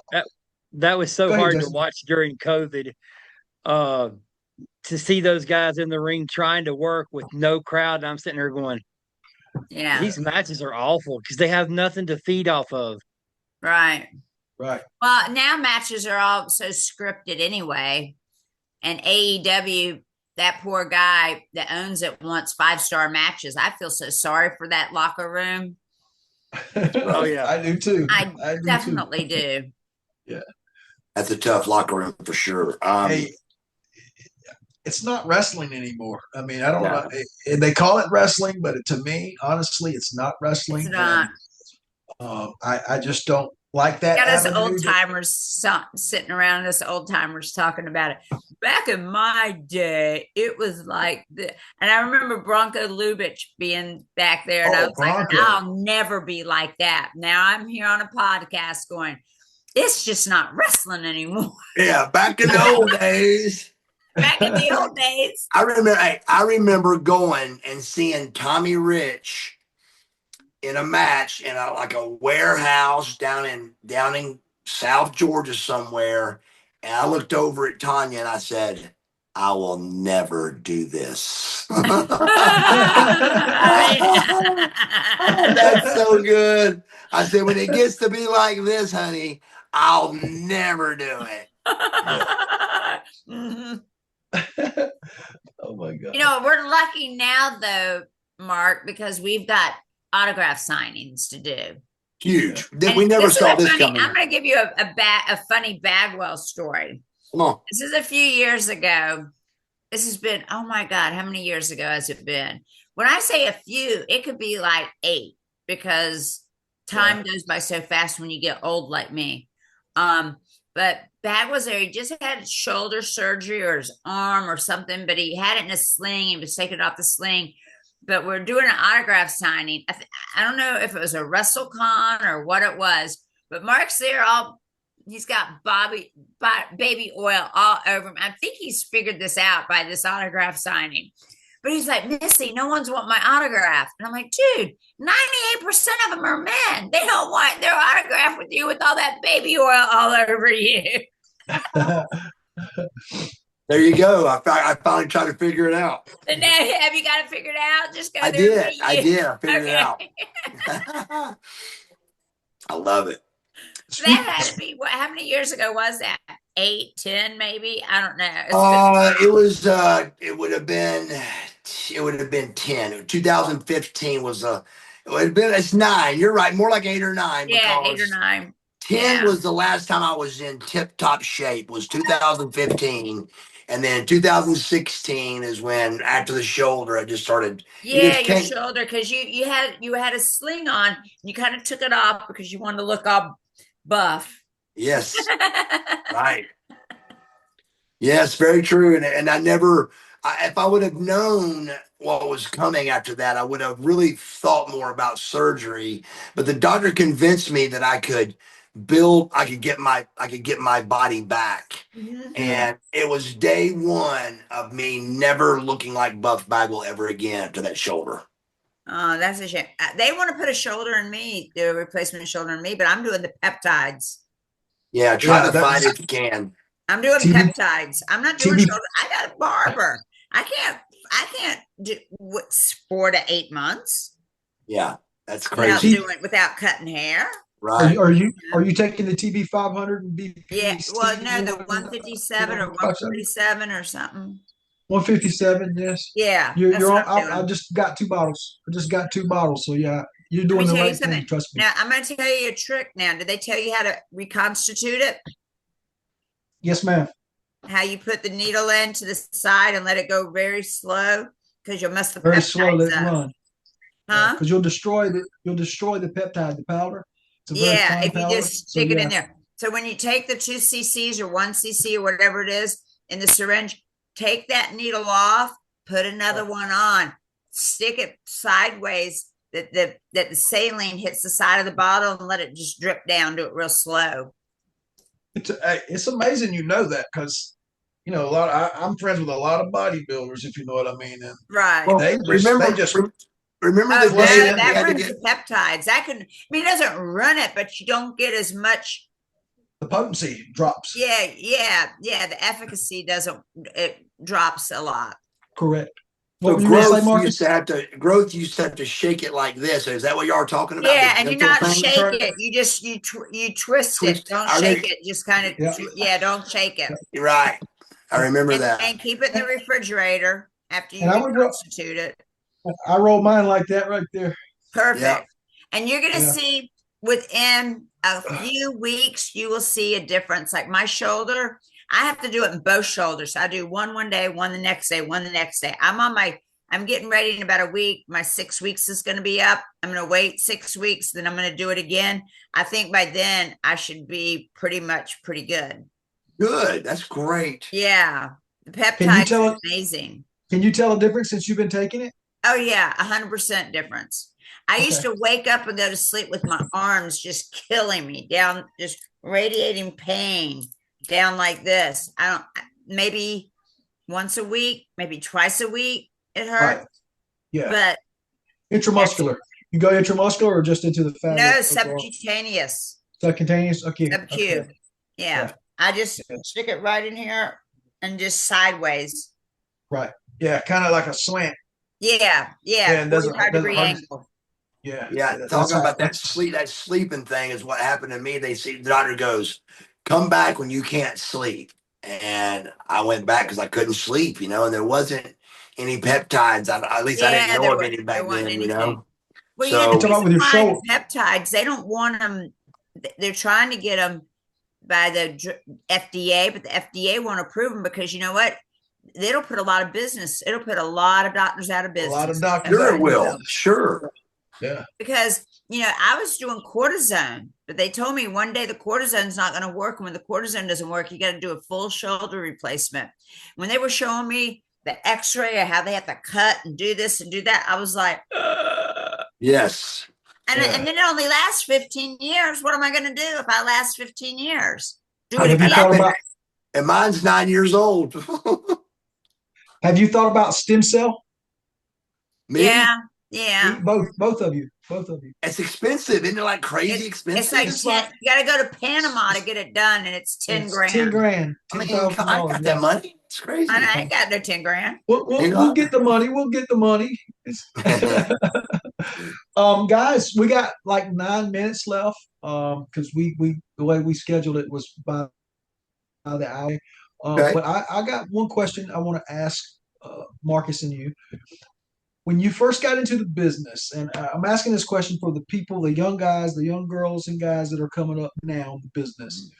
that was so Go ahead, hard to Justin. watch during COVID. Uh, to see those guys in the ring trying to work with no crowd, and I'm sitting there going, Yeah, these matches are awful because they have nothing to feed off of. right. Right. Well, now matches are all so scripted anyway. And AEW, that poor guy that owns it wants 5-star matches. I feel so sorry for that locker room. Oh yeah. I do too. I I do too. definitely do. Yeah. That's a tough locker room for sure. Hey, it's not wrestling anymore. I mean, I don't Yeah. know. They call it wrestling, but to me, honestly, it's not wrestling. It's not. And I just don't like that Got us avenue. old timers sitting around, us old timers talking about it. Back in my day, it was like and I remember Bronco Lubitsch being back there, and I was Bronco. like, I'll never be like that. Now I'm here on a podcast going, it's just not wrestling anymore. Yeah, back in the old days. Back in the old days. I remember going and seeing Tommy Rich in a match in like a warehouse down in South Georgia somewhere. And I looked over at Tanya and I said, I will never do this. That's so good. I said, when it gets to be like this, honey, I'll never do it. Mhm. Oh my God. You know, we're lucky now though, Mark, because we've got autograph signings to do. Huge. And We never this is saw a this funny, coming. I'm going to give you a funny Bagwell story. Come on. This is a few years ago. This has been, oh my God, how many years ago has it been? When I say a few, it could be like 8 because time goes by so fast when you get old like me. But Bag was there. He just had shoulder surgery or his arm or something, but he had it in a sling. He was taking it off the sling. But we're doing an autograph signing. I don't know if it was a WrestleCon or what it was, but Mark's there. He's got baby oil all over him. I think he's figured this out by this autograph signing. But he's like, Missy, no one's want my autograph. And I'm like, dude, 98% of them are men. They don't want their autograph with you with all that baby oil all over you. There you go. I finally tried to figure it out. And now, have you got it figured out? Just go I there. did. I figured it out. I love it. That had to be, how many years ago was that? 8, 10, maybe? I don't know. It would have been 10. 2015 was it's 9. You're right. More like 8 or 9. Yeah, 8 or 9. 10 was the last time I was in tip top shape, was 2015. And then 2016 is when, after the shoulder, I just started. Yeah, your shoulder, because you had a sling on. You kind of took it off because you wanted to look all buff. Yes. Right. Yes, very true. And I never, if I would have known what was coming after that, I would have really thought more about surgery. But the doctor convinced me that I could get my body back. Mm-hmm. And it was day one of me never looking like Buff Bagwell ever again after that shoulder. Oh, that's a shame. They want to put a shoulder in me, do a replacement shoulder in me, but I'm doing the peptides. Yeah, try to find it if you can. I'm doing peptides. I'm not doing shoulder. I got a barber. I can't do 4 to 8 months. Yeah, that's crazy. Without cutting hair. Right. Are you taking the TB 500 and BP? Yeah. Well, no, the 157 or 147 or something. 157, yes. Yeah. You're on. I just got 2 bottles. So yeah, you're doing the right thing. Trust me. Now I'm going to tell you a trick. Now, did they tell you how to reconstitute it? Yes, ma'am. How you put the needle in to the side and let it go very slow because you'll mess the very peptides slow. Let it run. Huh? Because you'll destroy the peptide, the powder. Yeah, if you just stick it in there. So when you take the 2 cc's or 1 cc or whatever it is in the syringe, take that needle off, put another one on, stick it sideways that the saline hits the side of the bottle and let it just drip down. Do it real slow. It's amazing you know that because I'm friends with a lot of bodybuilders, if you know what I mean. And right. Well, they Remember Oh, the no, day Flushing that we that had to runs get the peptides. That can, I mean, it doesn't run it, but you don't get as much. the potency drops. Yeah. The efficacy doesn't, it drops a lot. Correct. What so were you going to say, Marcus? growth used to have to shake it like this. Is that what y'all are talking about? Yeah, The and you gentle not thing? shake right. it. You just you twist it. Twist. Don't I shake remember, it. Just kind of Yeah. yeah. Don't shake it. you're right. I remember that. And keep it in the refrigerator after you And reconstitute it. I roll mine like that right there. Yeah. Perfect. And you're going to Yeah. see within a few weeks, you will see a difference. Like my shoulder, I have to do it in both shoulders. I do one day, one the next day, one the next day. I'm getting ready in about a week. My 6 weeks is going to be up. I'm going to wait 6 weeks, then I'm going to do it again. I think by then I should be pretty good. Good. That's great. Yeah. The Can you peptides tell are amazing. Can you tell a difference since you've been taking it? Oh yeah, 100% difference. I used to wake up and go to sleep with my arms just killing me down, just radiating pain down like this. I don't, maybe once a week, maybe twice a week, it hurt. Right. Yeah. But Intramuscular. You go intramuscular or just into the fat? no, subcutaneous. Subcutaneous. Okay. Sub-Q. Okay. Yeah. Yeah. I just stick it right in here and just sideways. Right. Yeah. Kind of like a slant. Yeah. Yeah, it doesn't 45-degree hurt. angle. Yeah. Yeah. That's Talking how- about that sleeping thing is what happened to me. The doctor goes, come back when you can't sleep. And I went back because I couldn't sleep, and there wasn't any peptides. At least I didn't know of any back then, Well, So- the Talking about with reason your why shoulder. peptides, they don't want them. They're trying to get them by the FDA, but the FDA won't approve them because you know what? It'll put a lot of business. It'll put a lot of doctors out of business. A lot of doctors. Sure it will. Sure. Yeah. Because I was doing cortisone, but they told me one day the cortisone's not going to work. And when the cortisone doesn't work, you got to do a full shoulder replacement. When they were showing me the X-ray of how they have to cut and do this and do that, I was like, Yes. and then it only lasts 15 years. What am I going to do if I last 15 years? Do it Have you again. thought about? And mine's 9 years old. Have you thought about stem cell? Me? Yeah. Both of you. It's expensive. Isn't it like crazy expensive? It's like you got to go to Panama to get it done, and it's 10 grand. 10 grand. I mean, $10,000. I got that money. It's crazy. I ain't got no 10 grand. We'll get the money. We'll get the money. Guys, we got like 9 minutes left. Because we the way we scheduled it was by the hour. Okay. But I got one question I want to ask Marcus and you. When you first got into the business, and I'm asking this question for the people, the young guys, the young girls and guys that are coming up now in the business,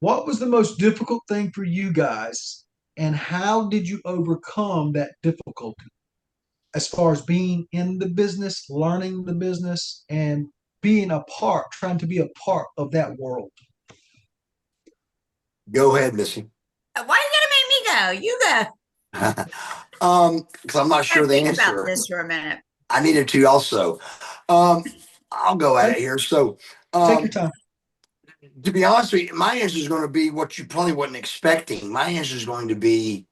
what was the most difficult thing for you guys, and how did you overcome that difficulty as far as being in the business, learning the business, and trying to be a part of that world? Go ahead, Missy. Why are you gonna make me go? You go. Because I'm not sure the Think answer. about this for a minute. I needed to also. I'll go at it here. So, Take your time. to be honest with you, my answer is going to be what you probably wasn't expecting. My answer is going to be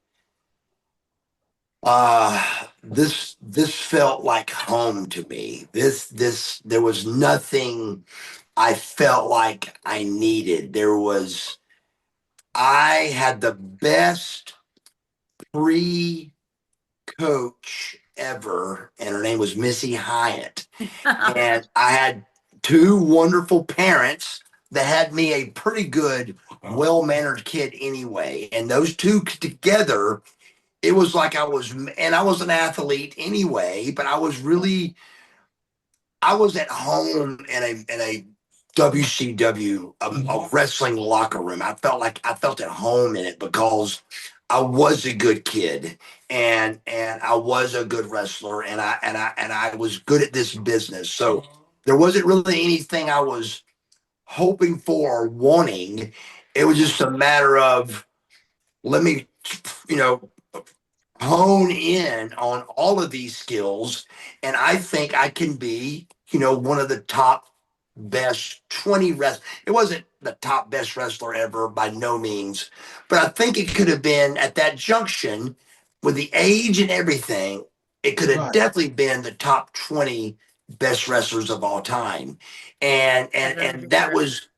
this felt like home to me. There was nothing I felt like I needed. I had the best pre-coach ever, and her name was Missy Hyatt. And I had 2 wonderful parents that had me a pretty good, well-mannered kid anyway. And those 2 together, it was like I was an athlete anyway, but I was at home in a WCW, a wrestling locker room. I felt at home in it because I was a good kid and I was a good wrestler and I was good at this business. So there wasn't really anything I was hoping for or wanting. It was just a matter of let me, hone in on all of these skills. And I think I can be, one of the top best 20 It wasn't the top best wrestler ever by no means, but I think it could have been at that junction with the age and everything. It could have Right. definitely been the top 20 best wrestlers of all time. And that was,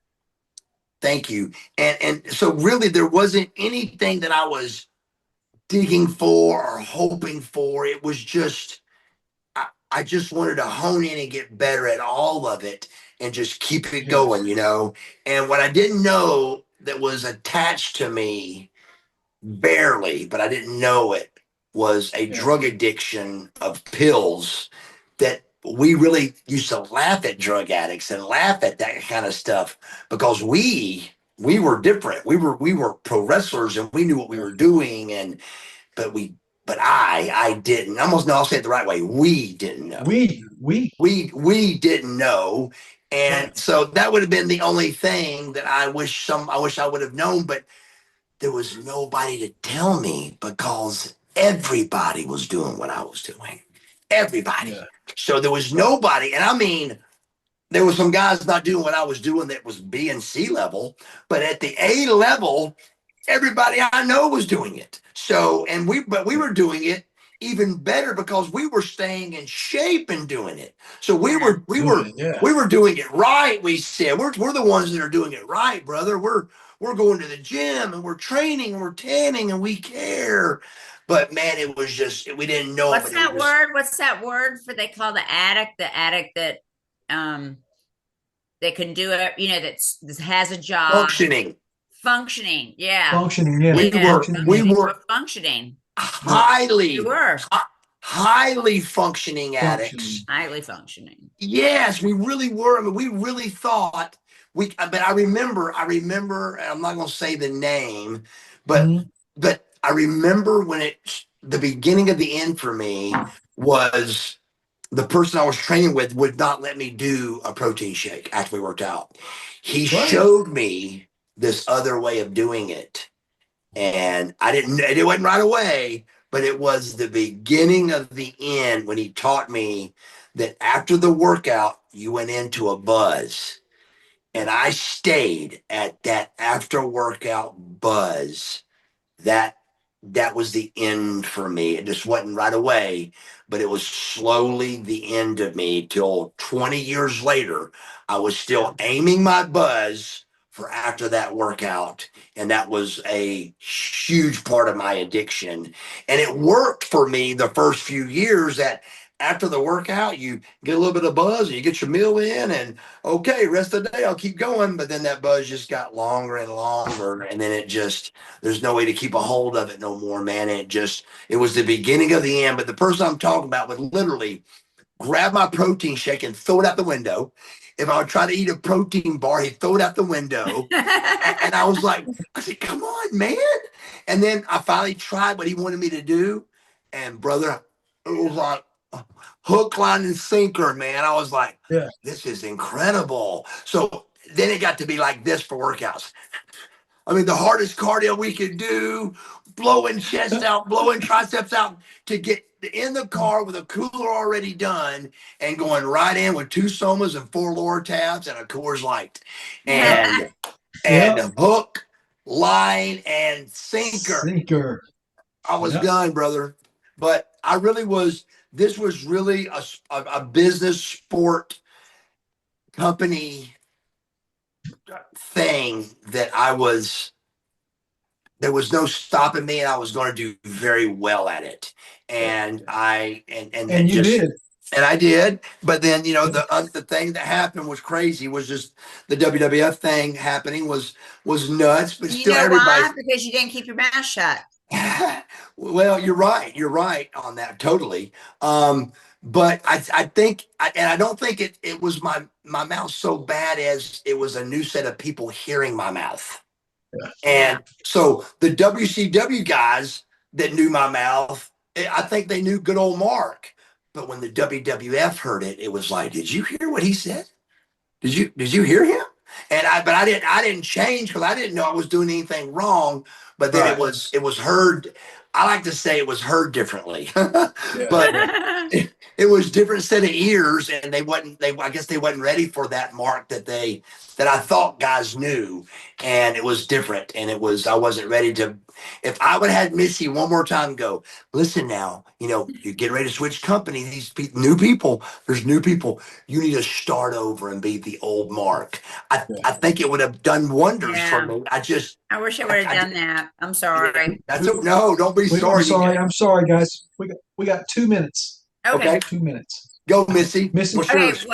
thank you. And so really there wasn't anything that I was digging for or hoping for. It was just I just wanted to hone in and get better at all of it and just keep it going, you know. And what I didn't know that was attached to me barely, but I didn't know it, was a drug addiction of pills that we really used to laugh at drug addicts and laugh at that kind of stuff because we were different. We were pro wrestlers and we knew what we were doing, and but we but I didn't. Almost, no, I'll say it the right way. We didn't know. We didn't know. And so that would have been the only thing that I wish I would have known, but there was nobody to tell me because everybody was doing what I was doing. Everybody. Yeah. So there was nobody. And I mean, there were some guys not doing what I was doing that was B and C level, but at the A level, everybody I know was doing it. So, but we were doing it even better because we were staying in shape and doing it. So we were doing it right. We said we're the ones that are doing it right, brother. We're going to the gym and we're training and we're tanning and we care. But man, it was just, we didn't know. What's that word? What's that word for they call the addict? The addict that they can do it, you know, that has a job. Functioning, yeah. Functioning, yeah. We were functioning. Highly functioning addicts. Highly functioning. Yes, we really were. I mean, we really thought but I remember, I'm not going to say the name, but I remember when the beginning of the end for me was the person I was training with would not let me do a protein shake after we worked out. He showed me this other way of doing it. And it wasn't right away, but it was the beginning of the end when he taught me that after the workout, you went into a buzz. And I stayed at that after workout buzz. That was the end for me. It just wasn't right away, but it was slowly the end of me till 20 years later. I was still aiming my buzz for after that workout. And that was a huge part of my addiction. And it worked for me the first few years that after the workout, you get a little bit of buzz and you get your meal in and okay, rest of the day, I'll keep going. But then that buzz just got longer and longer. And then there's no way to keep a hold of it no more, man. It was the beginning of the end. But the person I'm talking about would literally grab my protein shake and throw it out the window. If I would try to eat a protein bar, he'd throw it out the window. And I said, come on, man. And then I finally tried what he wanted me to do. And brother, it was like hook, line, and sinker, man. I was like, this is incredible. So then it got to be like this for workouts. I mean, the hardest cardio we could do, blowing chest out, blowing triceps out, to get in the car with a cooler already done and going right in with 2 Somas and 4 lower tabs and a Coors Light. And hook, line, and sinker. I was done, brother. But I really was, this was really a business sport company thing that there was no stopping me, and I was going to do very well at it. And I did. But then, you know, the thing that happened was crazy. Was just the WWF thing happening was nuts. But you still, know everybody. why? Because you didn't keep your mouth shut. Well, you're right on that, totally. But I think, and I don't think it was my mouth so bad as it was a new set of people hearing my mouth. And so the WCW guys that knew my mouth, I think they knew good old Mark. But when the WWF heard it, it was like, did you hear what he said? Did you hear him? And I didn't change because I didn't know I was doing anything wrong. but then Right. it was heard. I like to say it was heard differently, but it was different set of ears, and I guess they wasn't ready for that mark that I thought guys knew, and it was different, and I wasn't ready to. If I would have had Missy one more time go, listen now, you're getting ready to switch company. These new people, there's new people. You need to start over and be the old Mark. I think it would have done wonders for Yeah. me. I wish I would have done that. I'm sorry. No, don't be sorry. I'm sorry, guys. We got 2 minutes. Okay. 2 minutes. Go, Missy. Missy. What's Okay. yours?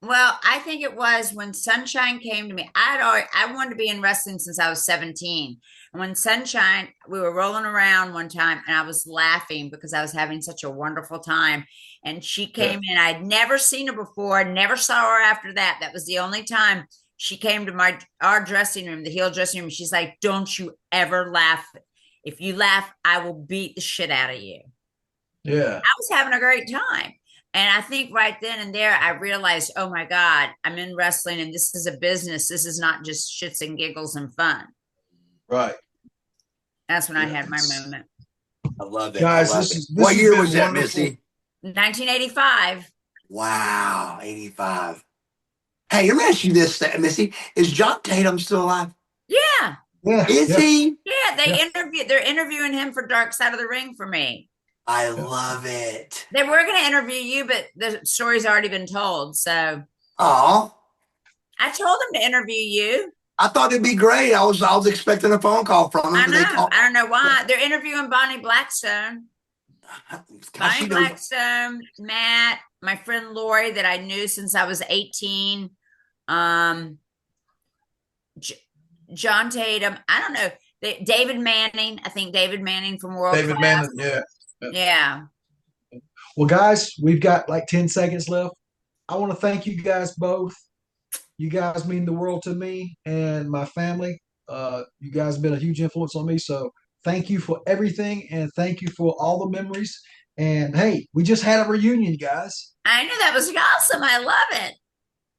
Well, I think it was when Sunshine came to me. I wanted to be in wrestling since I was 17. And when Sunshine, we were rolling around one time and I was laughing because I was having such a wonderful time. And she came in. I'd never seen her before, never saw her after that. That was the only time she came to our dressing room, the heel dressing room. She's like, don't you ever laugh. If you laugh, I will beat the shit out of you. Yeah. I was having a great time. And I think right then and there, I realized, oh my God, I'm in wrestling and this is a business. This is not just shits and giggles and fun. Right. That's when I had my moment. I love it. Guys, What has year been was that, wonderful. Missy? 1985. Wow, 85. Hey, let me ask you this, Missy. Is John Tatum still alive? Yeah. Yeah. Is he? Yeah. They're interviewing him for Dark Side of the Ring for me. I love it. They were going to interview you, but the story's already been told. So Oh, I told them to interview you. I thought it'd be great. I was expecting a phone call from him. I know. I don't know why. They're interviewing Bonnie Blackstone. Bonnie Blackstone, Matt, my friend Lori that I knew since I was 18. John Tatum. I don't know. David Manning. I think David Manning from World David Class. Manning, yeah. Yeah. Well, guys, we've got like 10 seconds left. I want to thank you guys both. You guys mean the world to me and my family. You guys have been a huge influence on me. So thank you for everything, and thank you for all the memories. And hey, we just had a reunion, guys. I know, that was awesome. I love it.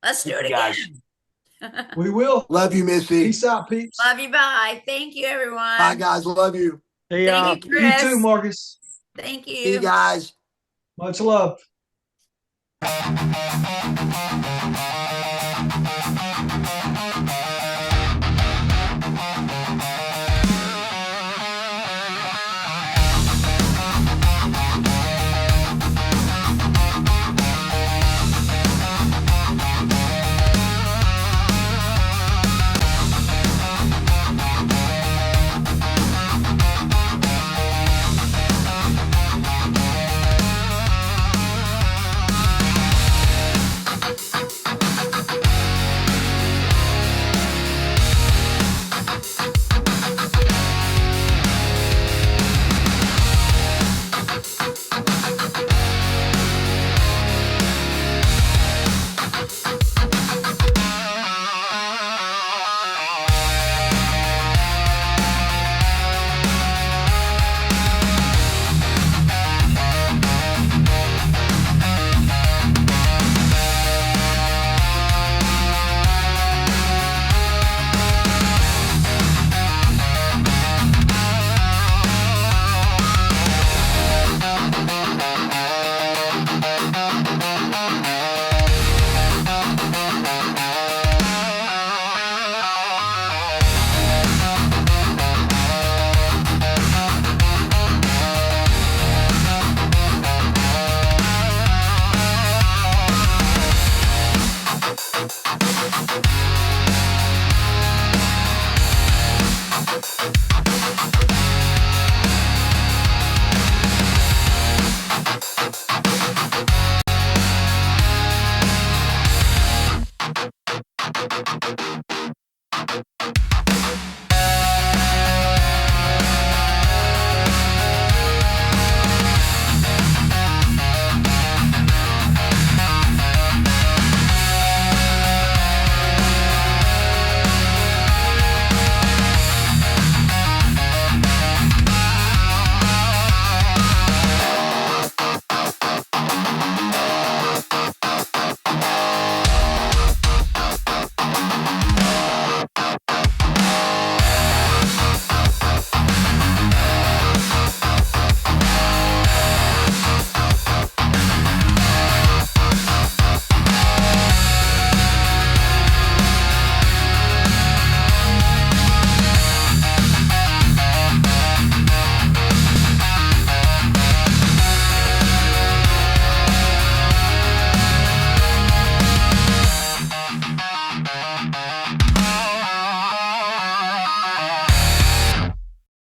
Let's do it again. We will. Love you, Missy. Peace out, peeps. Love you. Bye. Thank you, everyone. Bye, guys. Love you. See ya. Thank you, Chris. You too, Marcus. Thank you. See you guys. Much love.